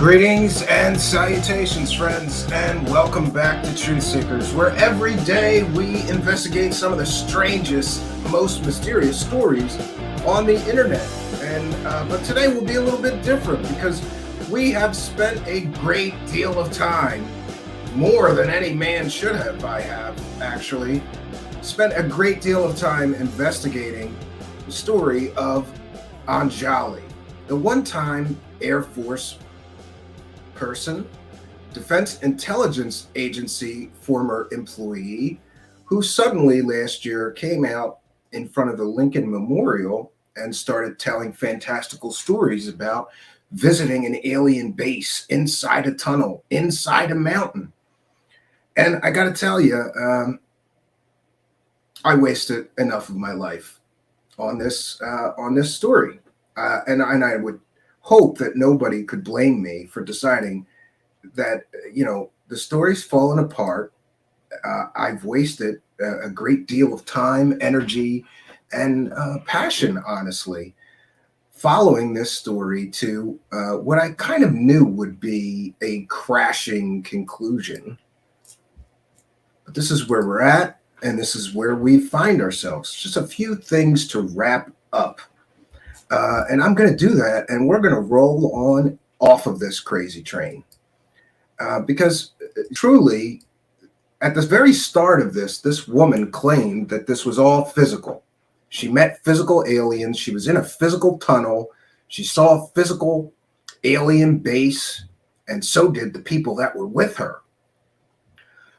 Greetings and salutations, friends, and welcome back to Truthseekers, where every day we investigate some of the strangest, most mysterious stories on the internet. But today will be a little bit different because we have spent a great deal of time, more than any man should have. I have actually spent a great deal of time investigating the story of Anjali, the one-time Air Force person, Defense Intelligence Agency former employee, who suddenly last year came out in front of the Lincoln Memorial and started telling fantastical stories about visiting an alien base inside a tunnel, inside a mountain. And I got to tell you, I wasted enough of my life on this story, and I would hope that nobody could blame me for deciding that, the story's fallen apart. I've wasted a great deal of time, energy, and passion, honestly, following this story to what I kind of knew would be a crashing conclusion. But this is where we're at, and this is where we find ourselves. Just a few things to wrap up. And I'm going to do that, and we're going to roll on off of this crazy train. Because truly, at the very start of this woman claimed that this was all physical. She met physical aliens. She was in a physical tunnel. She saw a physical alien base, and so did the people that were with her.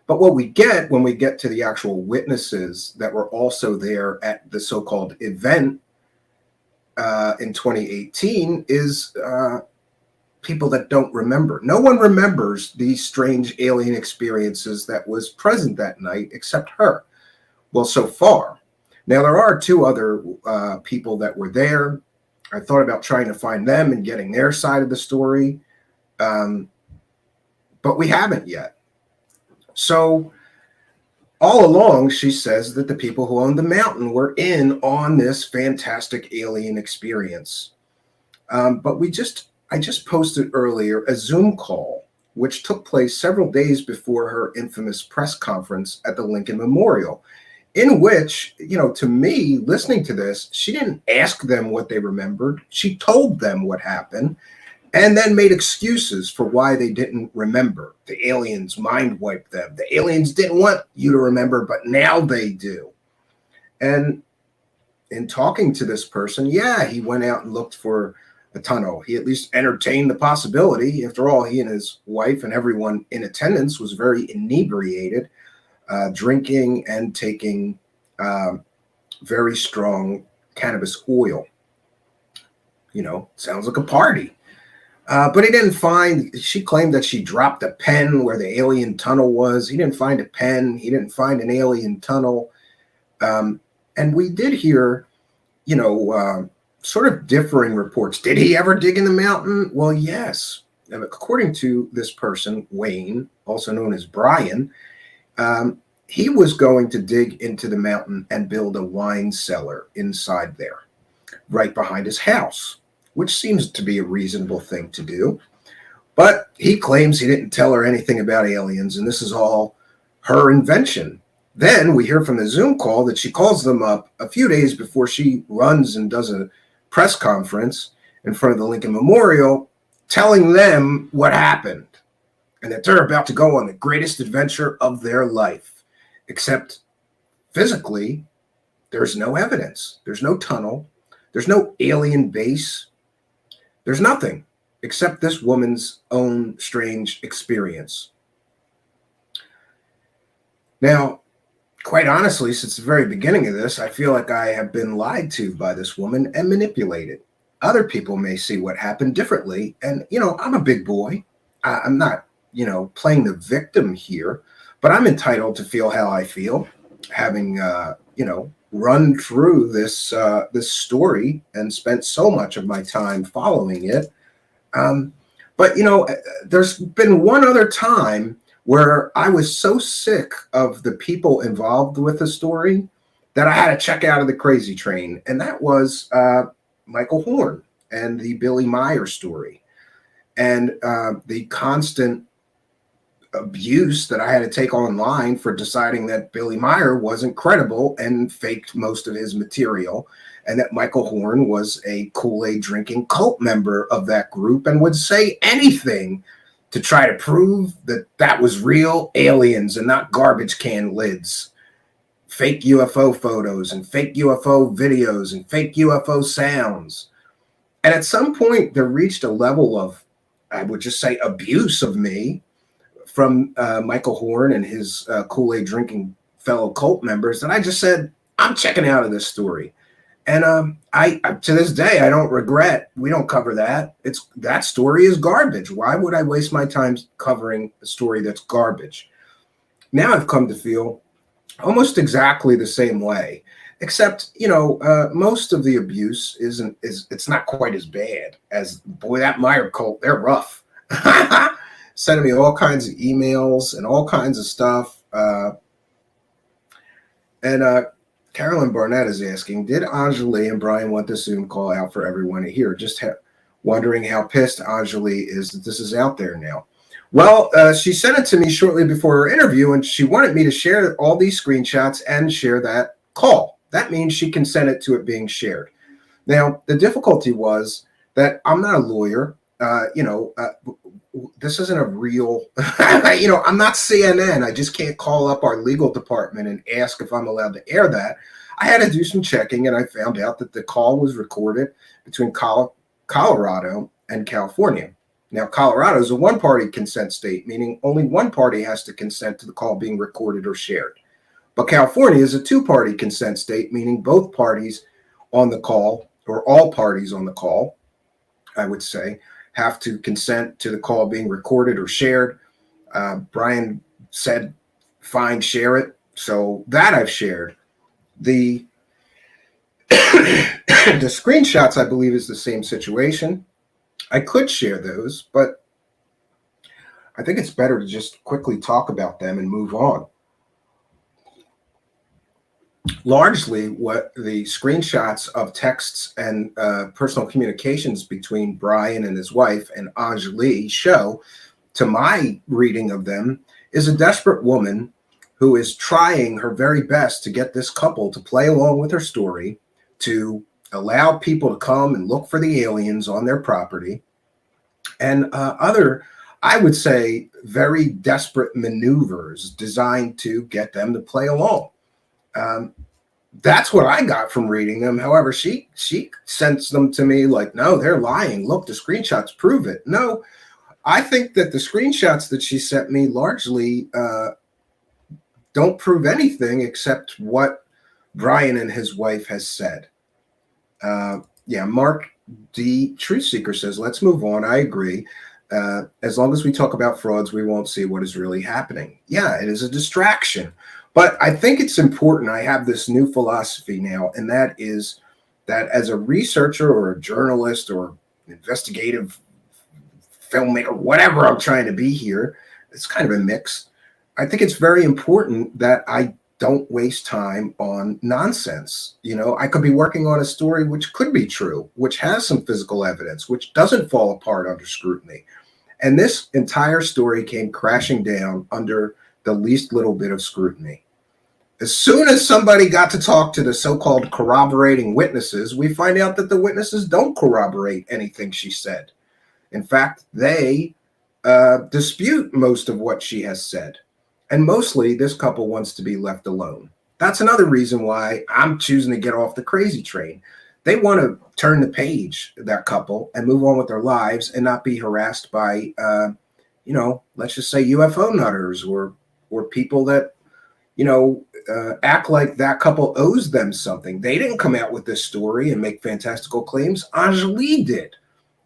But what we get when we get to the actual witnesses that were also there at the so-called event in 2018 is people that don't remember. No one remembers these strange alien experiences that was present that night except her. Well, so far. Now, there are two other people that were there. I thought about trying to find them and getting their side of the story, but we haven't yet. So all along, she says that the people who owned the mountain were in on this fantastic alien experience. But I just posted earlier a Zoom call, which took place several days before her infamous press conference at the Lincoln Memorial, in which, to me, listening to this, she didn't ask them what they remembered. She told them what happened and then made excuses for why they didn't remember. The aliens mind wiped them. The aliens didn't want you to remember, but now they do. And in talking to this person, yeah, he went out and looked for a tunnel. He at least entertained the possibility. After all, he and his wife and everyone in attendance was very inebriated, drinking and taking very strong cannabis oil. Sounds like a party. But he didn't find, she claimed that she dropped a pen where the alien tunnel was. He didn't find a pen. He didn't find an alien tunnel. And we did hear, sort of differing reports. Did he ever dig in the mountain? Well, yes. According to this person, Wayne, also known as Brian, he was going to dig into the mountain and build a wine cellar inside there, right behind his house, which seems to be a reasonable thing to do. But he claims he didn't tell her anything about aliens, and this is all her invention. Then we hear from the Zoom call that she calls them up a few days before she runs and does a press conference in front of the Lincoln Memorial, telling them what happened and that they're about to go on the greatest adventure of their life. Except physically, there's no evidence. There's no tunnel. There's no alien base. There's nothing except this woman's own strange experience. Now, quite honestly, since the very beginning of this, I feel like I have been lied to by this woman and manipulated. Other people may see what happened differently. And, I'm a big boy. I'm not, playing the victim here, but I'm entitled to feel how I feel, having, run through this story and spent so much of my time following it. But there's been one other time where I was so sick of the people involved with the story that I had to check out of the crazy train, and that was Michael Horn and the Billy Meyer story. and the constant abuse that I had to take online for deciding that Billy Meyer wasn't credible and faked most of his material, and that Michael Horn was a Kool-Aid drinking cult member of that group and would say anything to try to prove that that was real aliens and not garbage can lids. Fake UFO photos and fake UFO videos and fake UFO sounds. And at some point, there reached a level of, I would just say, abuse of me from Michael Horn and his Kool-Aid drinking fellow cult members that I just said, I'm checking out of this story. And I to this day, I don't regret. We don't cover that. That story is garbage. Why would I waste my time covering a story that's garbage? Now I've come to feel almost exactly the same way, except most of the abuse it's not quite as bad as, boy, that Meyer cult. They're rough. Sending me all kinds of emails and all kinds of stuff. And Carolyn Barnett is asking, did Anjali and Brian want the Zoom call out for everyone to hear? Just wondering how pissed Anjali is that this is out there now. Well, she sent it to me shortly before her interview, and she wanted me to share all these screenshots and share that call. That means she consented to it being shared. Now, the difficulty was that I'm not a lawyer. This isn't a real, I'm not CNN. I just can't call up our legal department and ask if I'm allowed to air that. I had to do some checking, and I found out that the call was recorded between Colorado and California. Now, Colorado is a one-party consent state, meaning only one party has to consent to the call being recorded or shared. But California is a two-party consent state, meaning both parties on the call, or all parties on the call, I would say, have to consent to the call being recorded or shared. Brian said, fine, share it. So that I've shared. The the screenshots, I believe, is the same situation. I could share those, but I think it's better to just quickly talk about them and move on. Largely, what the screenshots of texts and personal communications between Brian and his wife and Anjali show, to my reading of them, is a desperate woman who is trying her very best to get this couple to play along with her story, to allow people to come and look for the aliens on their property, and other, I would say, very desperate maneuvers designed to get them to play along. That's what I got from reading them. However, she sends them to me like, no, they're lying. Look, the screenshots prove it. No, I think that the screenshots that she sent me largely don't prove anything except what Brian and his wife has said. Mark D. Truthseeker says, let's move on. I agree. As long as we talk about frauds, we won't see what is really happening. Yeah, it is a distraction. But I think it's important. I have this new philosophy now, and that is that as a researcher or a journalist or investigative filmmaker, whatever I'm trying to be here, it's kind of a mix. I think it's very important that I don't waste time on nonsense. I could be working on a story which could be true, which has some physical evidence, which doesn't fall apart under scrutiny. And this entire story came crashing down under the least little bit of scrutiny. As soon as somebody got to talk to the so-called corroborating witnesses, we find out that the witnesses don't corroborate anything she said. In fact, they dispute most of what she has said. And mostly, this couple wants to be left alone. That's another reason why I'm choosing to get off the crazy train. They want to turn the page, that couple, and move on with their lives and not be harassed by, let's just say UFO nutters or people that, act like that couple owes them something. They didn't come out with this story and make fantastical claims. Anjali did.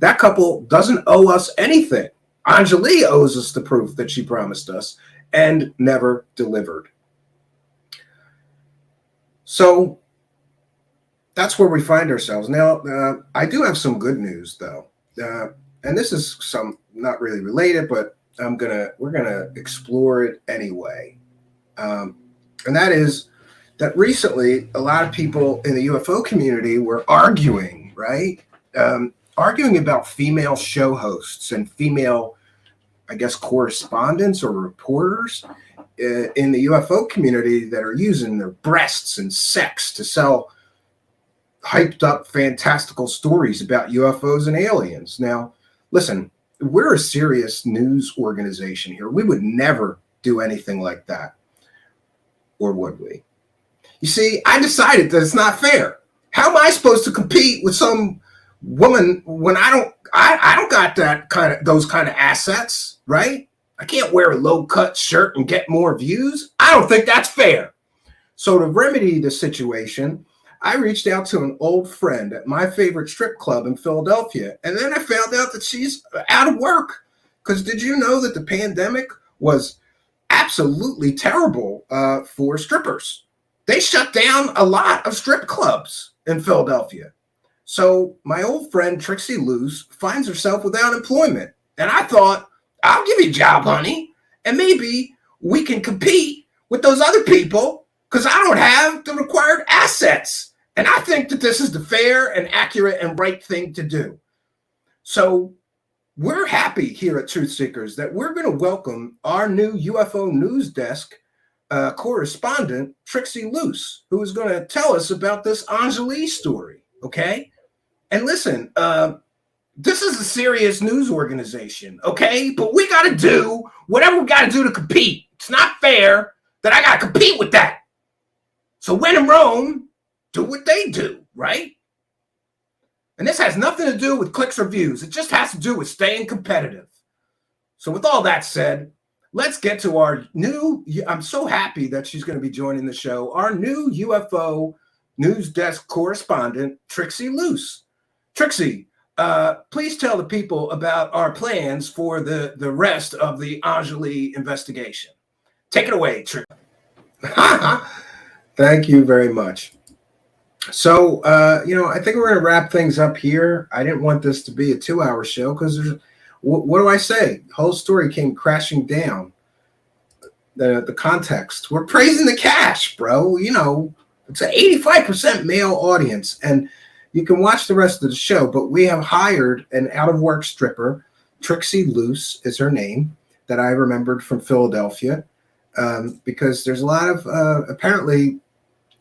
That couple doesn't owe us anything. Anjali owes us the proof that she promised us and never delivered. So that's where we find ourselves. Now, I do have some good news, though. And this is some not really related, but we're gonna explore it anyway. And that is that recently, a lot of people in the UFO community were arguing, right? arguing about female show hosts and female, I guess, correspondents or reporters in the UFO community that are using their breasts and sex to sell hyped up fantastical stories about UFOs and aliens. Now, listen, we're a serious news organization here. We would never do anything like that. Or would we? You see, I decided that it's not fair. How am I supposed to compete with some woman when I don't got those kind of assets, right? I can't wear a low cut shirt and get more views. I don't think that's fair. So to remedy the situation, I reached out to an old friend at my favorite strip club in Philadelphia, and then I found out that she's out of work. Because did you know that the pandemic was absolutely terrible for strippers? They shut down a lot of strip clubs in Philadelphia. So my old friend Trixie Luce finds herself without employment. And I thought, I'll give you a job, honey, and maybe we can compete with those other people because I don't have the required assets. And I think that this is the fair and accurate and right thing to do. So we're happy here at Truthseekers that we're going to welcome our new UFO news desk correspondent, Trixie Luce, who is going to tell us about this Anjali story, okay? And listen, this is a serious news organization, okay? But we got to do whatever we got to do to compete. It's not fair that I got to compete with that. So when in Rome, do what they do, right? And this has nothing to do with clicks or views. It just has to do with staying competitive. So with all that said, let's get to our new, I'm so happy that she's going to be joining the show, our new UFO news desk correspondent, Trixie Luce. Trixie, please tell the people about our plans for the rest of the Anjali investigation. Take it away, Trixie. Thank you very much. So, I think we're going to wrap things up here. I didn't want this to be a 2-hour show because what do I say? The whole story came crashing down. The context. We're praising the cash, bro. It's an 85% male audience, and you can watch the rest of the show, but we have hired an out-of-work stripper. Trixie Luce is her name, that I remembered from Philadelphia, because there's a lot of, apparently,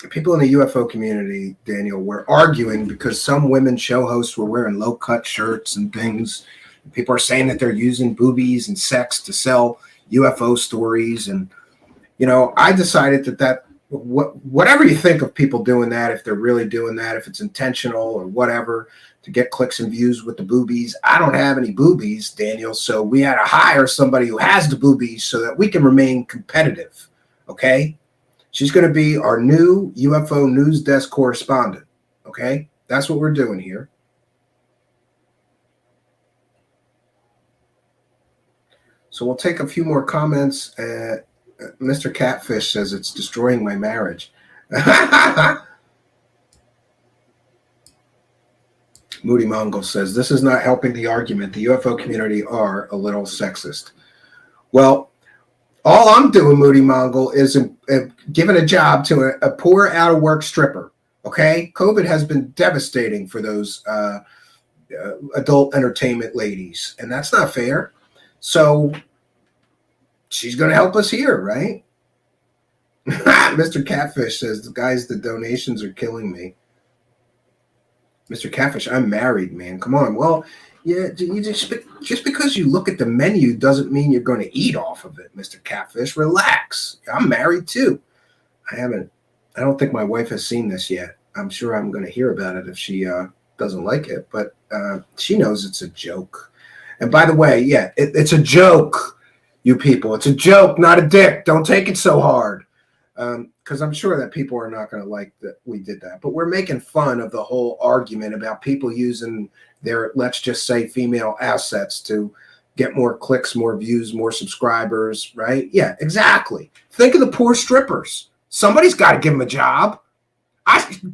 people in the UFO community, Daniel, were arguing because some women show hosts were wearing low-cut shirts and things. People are saying that they're using boobies and sex to sell UFO stories. And, I decided that whatever you think of people doing that, if they're really doing that, if it's intentional or whatever, to get clicks and views with the boobies. I don't have any boobies, Daniel, so we had to hire somebody who has the boobies so that we can remain competitive, okay? She's going to be our new UFO news desk correspondent, okay? That's what we're doing here. So we'll take a few more comments. Mr. Catfish says it's destroying my marriage. Moody Mongol says, this is not helping the argument. The UFO community are a little sexist. Well, all I'm doing, Moody Mongol, is giving a job to a poor out-of-work stripper, okay? COVID has been devastating for those adult entertainment ladies, and that's not fair. So she's going to help us here, right? Mr. Catfish says, guys, the donations are killing me. Mr. Catfish, I'm married, man. Come on. Well, yeah, you just because you look at the menu doesn't mean you're going to eat off of it, Mr. Catfish. Relax. I'm married too. I don't think my wife has seen this yet. I'm sure I'm going to hear about it if she doesn't like it, but she knows it's a joke. And by the way, yeah, it's a joke, you people. It's a joke, not a dick. Don't take it so hard. Because I'm sure that people are not going to like that we did that. But we're making fun of the whole argument about people using their, let's just say, female assets to get more clicks, more views, more subscribers, right? Yeah, exactly. Think of the poor strippers. Somebody's got to give them a job.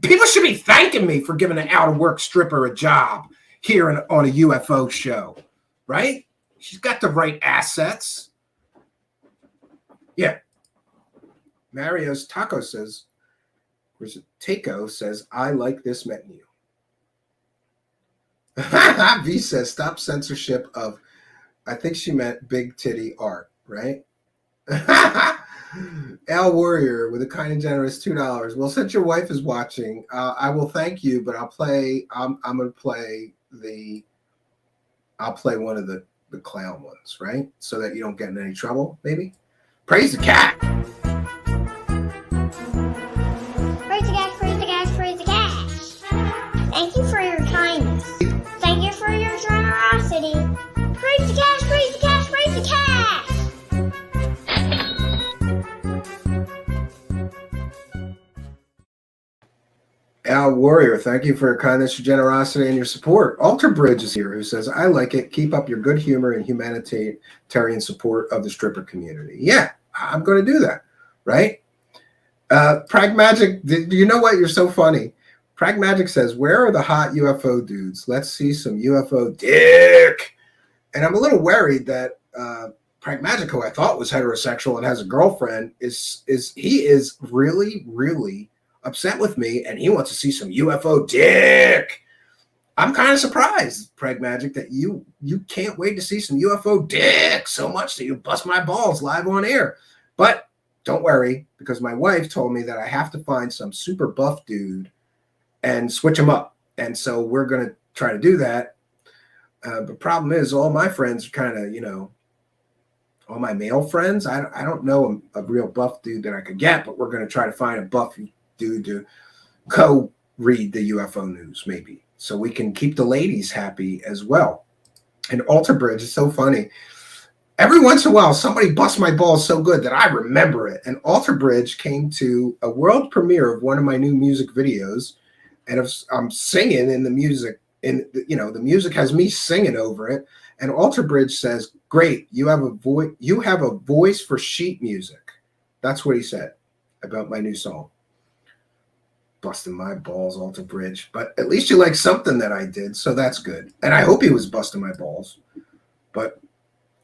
People should be thanking me for giving an out-of-work stripper a job here on a UFO show, right? She's got the right assets. Yeah. Mario's Taco says, I like this menu. V says, stop censorship of, I think she meant big titty art, right? Al Warrior with a kind and generous $2. Well, since your wife is watching, I will thank you, but I'll play. I'm going to play the. I'll play one of the clown ones, right? So that you don't get in any trouble. Maybe. Praise the cat. Praise the cat. Praise the cat. Praise the cat. Thank you for your kindness. Thank you for your generosity. Praise the cat. Praise the cat. Praise the cat. Al Warrior, thank you for your kindness, your generosity, and your support. Alter Bridge is here, who says, I like it. Keep up your good humor and humanitarian support of the stripper community. Yeah, I'm going to do that, right? Pragmagic, you know what? You're so funny. Pragmagic says, where are the hot UFO dudes? Let's see some UFO dick. And I'm a little worried that Pragmagic, who I thought was heterosexual and has a girlfriend, is really, really upset with me, and he wants to see some UFO dick. I'm kind of surprised, Pragmagic, that you can't wait to see some UFO dick so much that you bust my balls live on air. But don't worry, because my wife told me that I have to find some super buff dude and switch him up. And so we're going to try to do that. The problem is all my friends are kind of, all my male friends, I don't know a real buff dude that I could get, but we're going to try to find a buff dude to co-read the UFO news, maybe, so we can keep the ladies happy as well. And Alter Bridge is so funny. Every once in a while, somebody busts my balls so good that I remember it. And Alter Bridge came to a world premiere of one of my new music videos, and I'm singing in the music, and the music has me singing over it. And Alter Bridge says, "Great, you have a voice. You have a voice for sheet music." That's what he said about my new song. Busting my balls, Alter Bridge. But at least you like something that I did, so that's good. And I hope he was busting my balls. But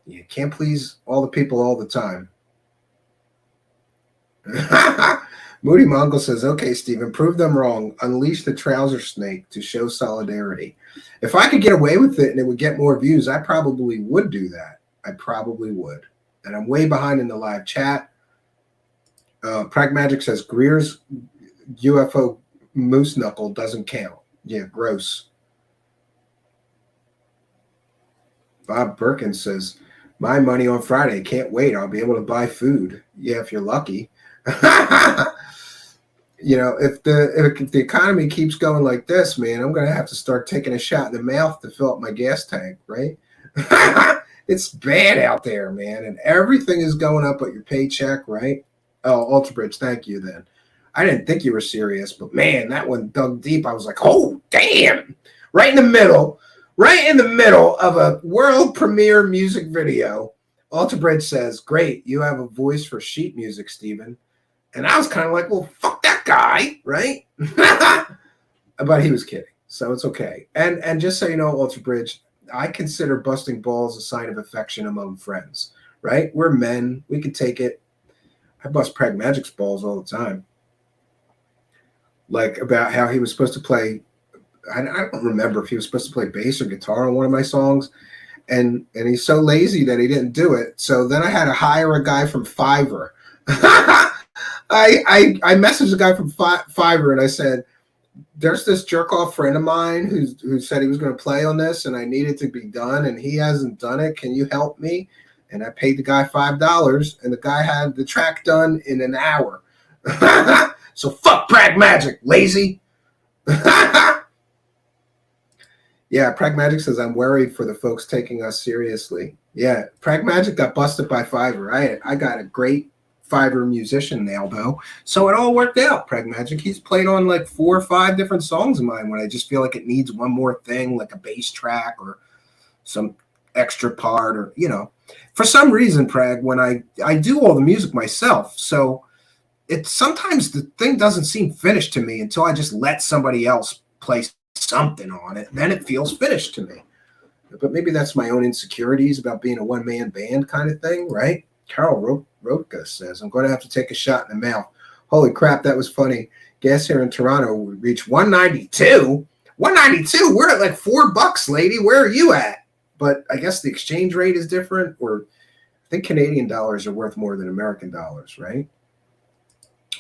you can't please all the people all the time. Moody Mongol says, okay, Stephen, prove them wrong. Unleash the trouser snake to show solidarity. If I could get away with it and it would get more views, I probably would do that. I probably would. And I'm way behind in the live chat. Pragmagic says, Greer's UFO moose knuckle doesn't count. Yeah, gross. Bob Birkin says, my money on Friday. Can't wait. I'll be able to buy food. Yeah, if you're lucky. If the economy keeps going like this, man, I'm going to have to start taking a shot in the mouth to fill up my gas tank, right? It's bad out there, man. And everything is going up but your paycheck, right? Oh, Alter Bridge, thank you then. I didn't think you were serious, but man, that one dug deep. I was like, oh, damn. Right in the middle of a world premiere music video. Alter Bridge says, great, you have a voice for sheet music, Stephen. And I was kind of like, well, fuck that guy, right? But he was kidding, so it's okay. And just so you know, Alter Bridge, I consider busting balls a sign of affection among friends, right? We're men. We can take it. I bust Pragmagic's balls all the time. Like about how he was supposed to play, I don't remember if he was supposed to play bass or guitar on one of my songs, and he's so lazy that he didn't do it. So then I had to hire a guy from Fiverr. I messaged a guy from Fiverr and I said, there's this jerk-off friend of mine who said he was going to play on this and I need it to be done and he hasn't done it. Can you help me? And I paid the guy $5 and the guy had the track done in an hour. So fuck Pragmagic, lazy. Yeah, Pragmagic says, I'm worried for the folks taking us seriously. Yeah, Pragmagic got busted by Fiverr. I got a great Fiverr musician now, though. So it all worked out, Pragmagic. He's played on like 4 or 5 different songs of mine when I just feel like it needs one more thing, like a bass track or some extra part or, For some reason, Prag, when I do all the music myself, so it's sometimes the thing doesn't seem finished to me until I just let somebody else play something on it. Then it feels finished to me. But maybe that's my own insecurities about being a one-man band kind of thing, right? Carl Rotka says, I'm going to have to take a shot in the mouth. Holy crap, that was funny. Gas here in Toronto reached 192. 192. We're at like $4, lady. Where are you at? But I guess the exchange rate is different, or I think Canadian dollars are worth more than American dollars, right?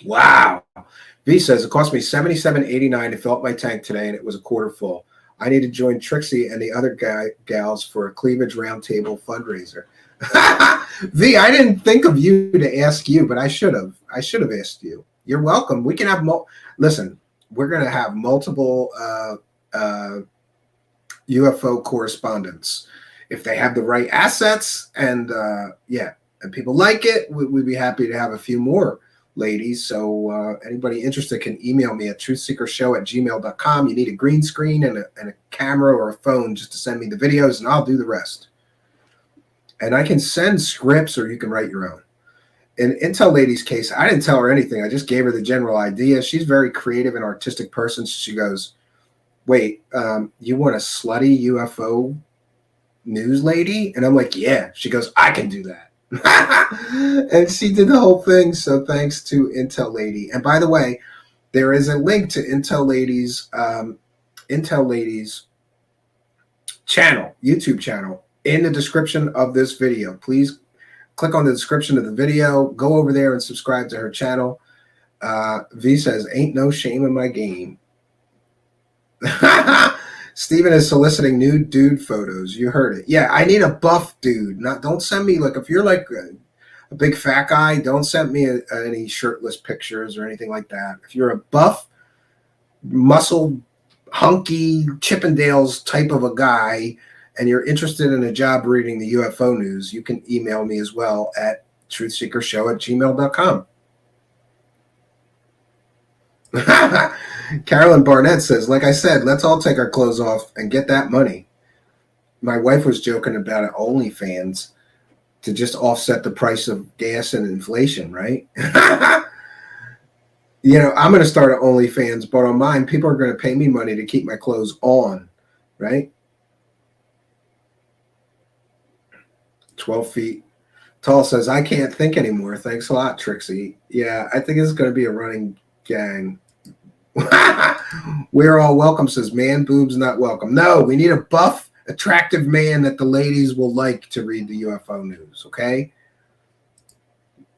Wow. V says it cost me $77.89 to fill up my tank today, and it was a quarter full. I need to join Trixie and the other gals for a cleavage roundtable fundraiser. V, I didn't think of you to ask you, but I should have. I should have asked you. You're welcome. We can have listen. We're going to have multiple UFO correspondents if they have the right assets, and and people like it. We'd be happy to have a few more ladies. So anybody interested can email me at truthseekershow@gmail.com. You need a green screen and a camera or a phone just to send me the videos, and I'll do the rest. And I can send scripts, or you can write your own. In Intel Lady's case, I didn't tell her anything. I just gave her the general idea. She's a very creative and artistic person. She goes, wait, you want a slutty UFO news lady? And I'm like, yeah. She goes, I can do that. And she did the whole thing. So thanks to Intel Lady. And by the way, there is a link to Intel Lady's channel, YouTube channel, in the description of this video. Please click on the description of the video, go over there and subscribe to her channel. V says, ain't no shame in my game. Steven is soliciting nude dude photos. You heard it. Yeah, I need a buff dude. Don't send me, like, if you're like a big fat guy, don't send me any shirtless pictures or anything like that. If you're a buff, muscle, hunky, Chippendales type of a guy, and you're interested in a job reading the UFO news, you can email me as well at truthseekershow@gmail.com. Carolyn Barnett says, like I said, let's all take our clothes off and get that money. My wife was joking about it, OnlyFans, to just offset the price of gas and inflation, right? You know, I'm going to start an OnlyFans, but on mine, people are going to pay me money to keep my clothes on, right? 12 feet tall says, I can't think anymore. Thanks a lot, Trixie. Yeah, I think it's going to be a running gang. We're all welcome, says man boobs not welcome. No, we need a buff, attractive man that the ladies will like to read the UFO news, okay?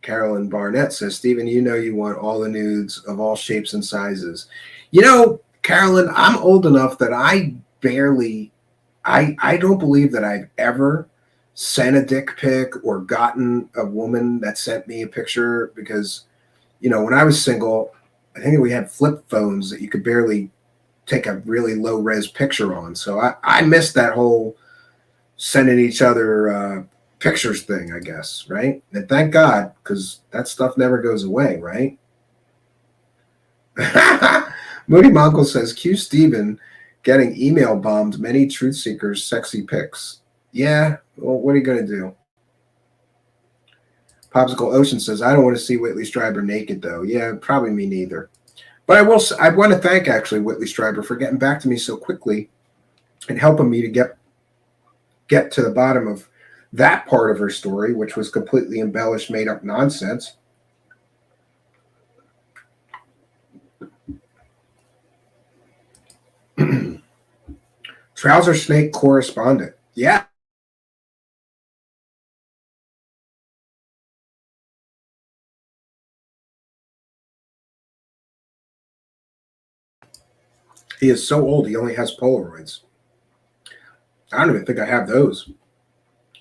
Carolyn Barnett says, Stephen, you know you want all the nudes of all shapes and sizes. You know, Carolyn, I'm old enough that I don't believe that I've ever sent a dick pic or gotten a woman that sent me a picture, because, you know, when I was single, I think we had flip phones that you could barely take a really low res picture on. So I missed that whole sending each other pictures thing, I guess, right? And thank God, because that stuff never goes away, right? Moody Monkel says, Q Steven getting email bombed many truth seekers sexy pics. Yeah, well, what are you going to do? Popsicle Ocean says, I don't want to see Whitley Strieber naked, though. Yeah, probably me neither. But I want to thank, actually, Whitley Strieber for getting back to me so quickly and helping me to get to the bottom of that part of her story, which was completely embellished, made-up nonsense. Trouser Snake correspondent. Yeah. He is so old, he only has Polaroids. I don't even think I have those.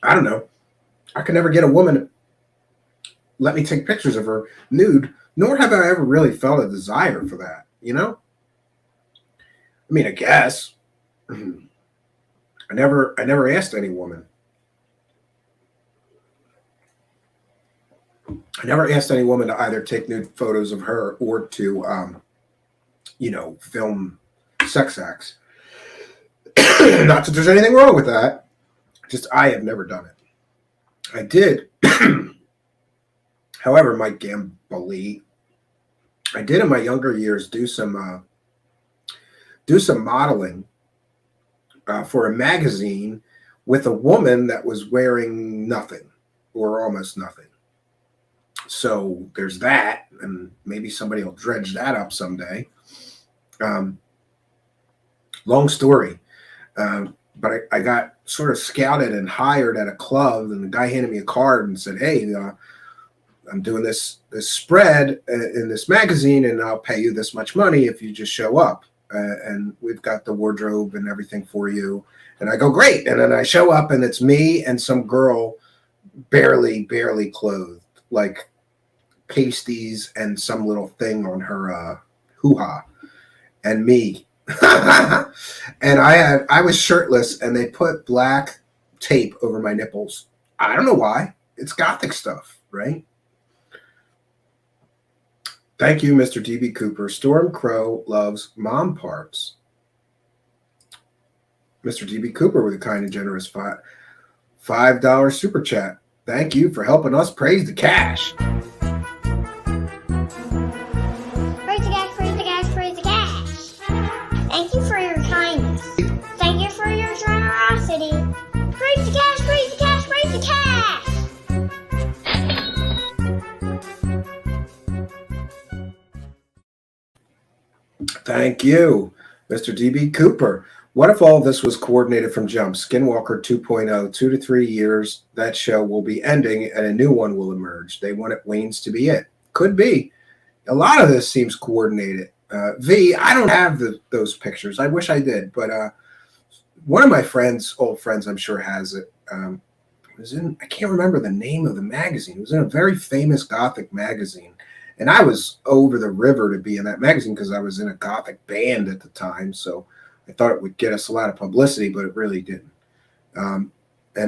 I don't know. I could never get a woman to let me take pictures of her nude, nor have I ever really felt a desire for that, you know? I mean, I guess. I never asked any woman. I never asked any woman to either take nude photos of her or to, film sex acts. Not that there's anything wrong with that. Just I have never done it. I did. However, Mike Gamboli, I did in my younger years do some modeling for a magazine with a woman that was wearing nothing or almost nothing. So there's that, and maybe somebody will dredge that up someday. Long story. But I got sort of scouted and hired at a club, and the guy handed me a card and said, "Hey, I'm doing this spread in this magazine, and I'll pay you this much money if you just show up. And we've got the wardrobe and everything for you." And I go, "Great!" And then I show up, and it's me and some girl, barely clothed, like pasties and some little thing on her hoo-ha, and me. And I was shirtless, and they put black tape over my nipples. I don't know why. It's gothic stuff, right? Thank you, Mr. DB Cooper. Storm Crow loves mom parts. Mr. DB Cooper with a kind and generous $5 super chat. Thank you for helping us praise the cash. Praise the cash, praise the cash, praise the cash. Thank you for your kindness. Thank you for your generosity. Praise the cash, praise the cash, praise the cash. Thank you, Mr. DB Cooper. What if all this was coordinated from jump? Skinwalker 2.0, 2 to 3 years, that show will be ending and a new one will emerge. They want Wayne's to be it. Could be. A lot of this seems coordinated. V, I don't have those pictures. I wish I did, but one of my friends, old friends, I'm sure has it. It was in, I can't remember the name of the magazine. It was in a very famous Gothic magazine. And I was over the river to be in that magazine because I was in a Gothic band at the time. So I thought it would get us a lot of publicity, but it really didn't. And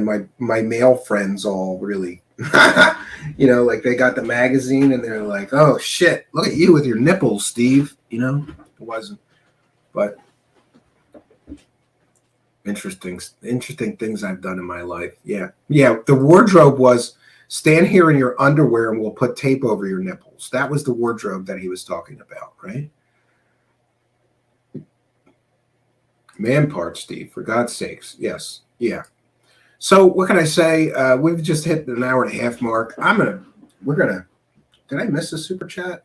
my male friends all really, like they got the magazine and they're like, "Oh shit, look at you with your nipples, Steve." It wasn't, but interesting things I've done in my life. Yeah. The wardrobe was stand here in your underwear and we'll put tape over your nipples. That was the wardrobe that he was talking about, right? Man parts, Steve, for God's sakes. Yes. Yeah. So what can I say? We've just hit an hour and a half mark. Did I miss a super chat?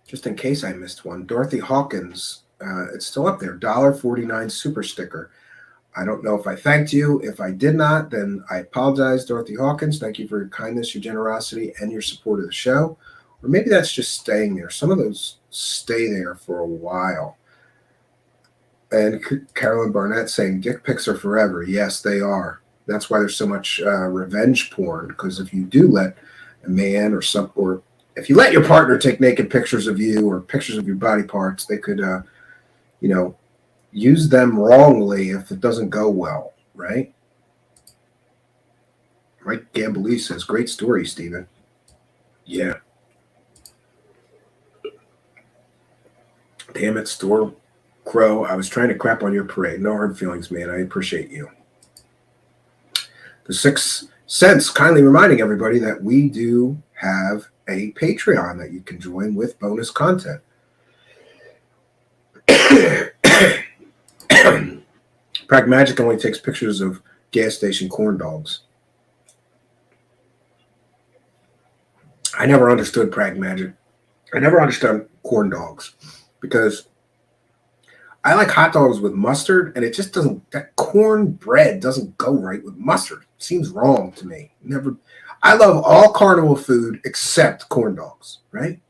Just in case I missed one. Dorothy Hawkins, it's still up there. $1.49 super sticker. I don't know if I thanked you. If I did not, then I apologize, Dorothy Hawkins. Thank you for your kindness, your generosity, and your support of the show. Or maybe that's just staying there. Some of those stay there for a while. And Carolyn Barnett saying, dick pics are forever. Yes, they are. That's why there's so much revenge porn, because if you do let a man or if you let your partner take naked pictures of you or pictures of your body parts, they could, use them wrongly if it doesn't go well, right? Mike Gambale says, great story, Stephen. Yeah. Damn it, Storm Crow. I was trying to crap on your parade. No hard feelings, man. I appreciate you. The 6 cents kindly reminding everybody that we do have a Patreon that you can join with bonus content. Pragmagic only takes pictures of gas station corn dogs. I never understood Pragmagic. I never understood corn dogs because I like hot dogs with mustard, and it just doesn't. That cornbread doesn't go right with mustard. It seems wrong to me. Never. I love all carnival food except corn dogs. Right?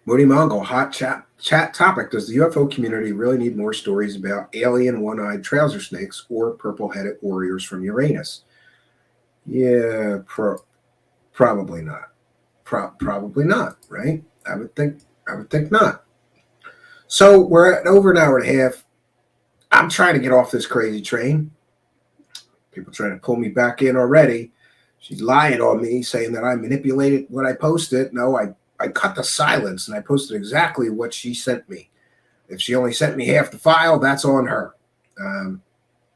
Moody Mongol, hot chat topic. Does the UFO community really need more stories about alien one-eyed trouser snakes or purple-headed warriors from Uranus? Yeah, probably not. Probably not, right? I would think not. So we're at over an hour and a half. I'm trying to get off this crazy train. People trying to pull me back in already. She's lying on me, saying that I manipulated what I posted. No, I cut the silence and I posted exactly what she sent me. If she only sent me half the file, that's on her.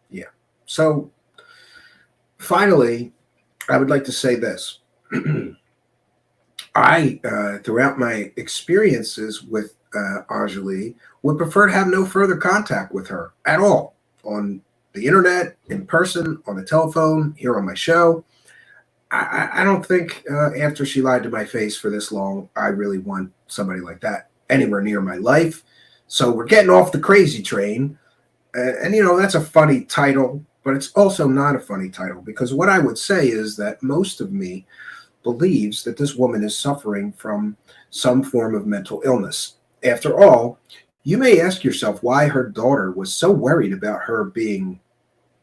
Yeah. So finally, I would like to say this. I, throughout my experiences with Anjali, would prefer to have no further contact with her at all on the internet, in person, on the telephone, here on my show. I don't think after she lied to my face for this long, I really want somebody like that anywhere near my life. So we're getting off the crazy train. And, that's a funny title, but it's also not a funny title because what I would say is that most of me believes that this woman is suffering from some form of mental illness. After all, you may ask yourself why her daughter was so worried about her being,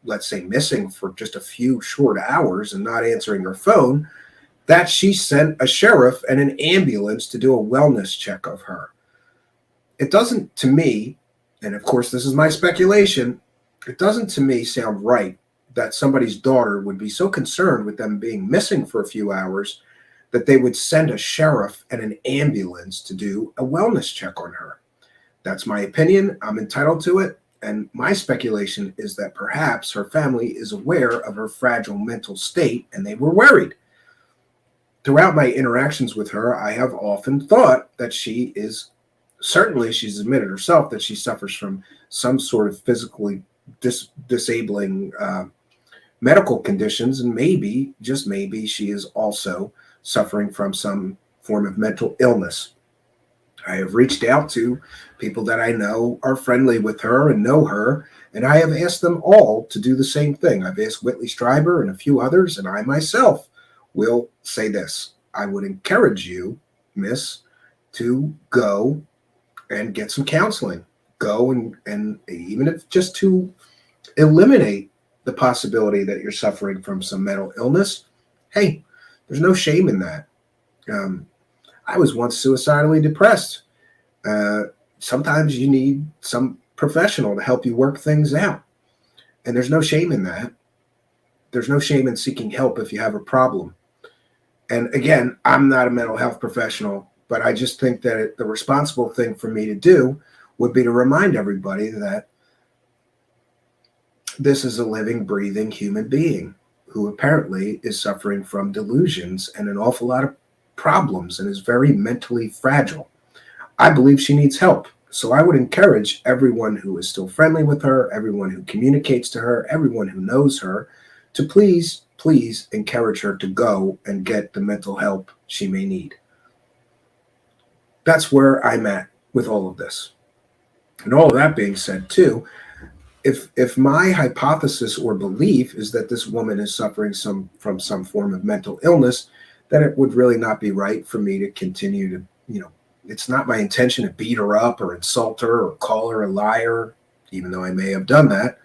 let's say, missing for just a few short hours and not answering her phone, that she sent a sheriff and an ambulance to do a wellness check of her. It doesn't, to me, and of course, this is my speculation, it doesn't to me sound right that somebody's daughter would be so concerned with them being missing for a few hours that they would send a sheriff and an ambulance to do a wellness check on her. That's my opinion. I'm entitled to it. And my speculation is that perhaps her family is aware of her fragile mental state and they were worried. Throughout my interactions with her, I have often thought that she's admitted herself that she suffers from some sort of physically disabling medical conditions, and maybe, just maybe, she is also suffering from some form of mental illness. I have reached out to people that I know are friendly with her and know her, and I have asked them all to do the same thing. I've asked Whitley Strieber and a few others, and I myself will say this. I would encourage you, miss, to go and get some counseling. Go and even if just to eliminate the possibility that you're suffering from some mental illness, hey, there's no shame in that. I was once suicidally depressed. Sometimes you need some professional to help you work things out. And there's no shame in that. There's no shame in seeking help if you have a problem. And again, I'm not a mental health professional, but I just think that the responsible thing for me to do would be to remind everybody that this is a living, breathing human being who apparently is suffering from delusions and an awful lot of problems and is very mentally fragile. I believe she needs help. So I would encourage everyone who is still friendly with her, everyone who communicates to her, everyone who knows her, to please encourage her to go and get the mental help she may need. That's where I'm at with all of this. And all of that being said, too, if my hypothesis or belief is that this woman is suffering from some form of mental illness, then it would really not be right for me to continue to, it's not my intention to beat her up or insult her or call her a liar, even though I may have done that.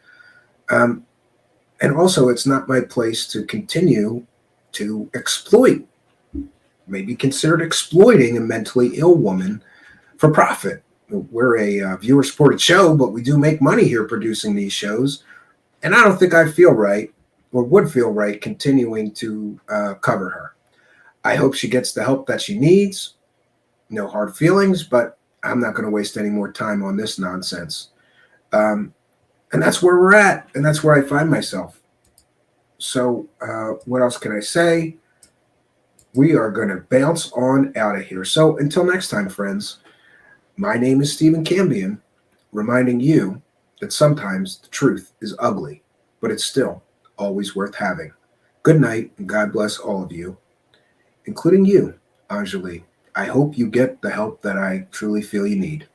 And also, it's not my place to continue to exploit, maybe considered exploiting a mentally ill woman for profit. We're a viewer-supported show, but we do make money here producing these shows. And I don't think I feel right or would feel right continuing to cover her. I hope she gets the help that she needs. No hard feelings, but I'm not going to waste any more time on this nonsense. And that's where we're at, and that's where I find myself. So what else can I say? We are going to bounce on out of here. So until next time, friends, my name is Stephen Cambion, reminding you that sometimes the truth is ugly, but it's still always worth having. Good night, and God bless all of you, including you, Anjali. I hope you get the help that I truly feel you need.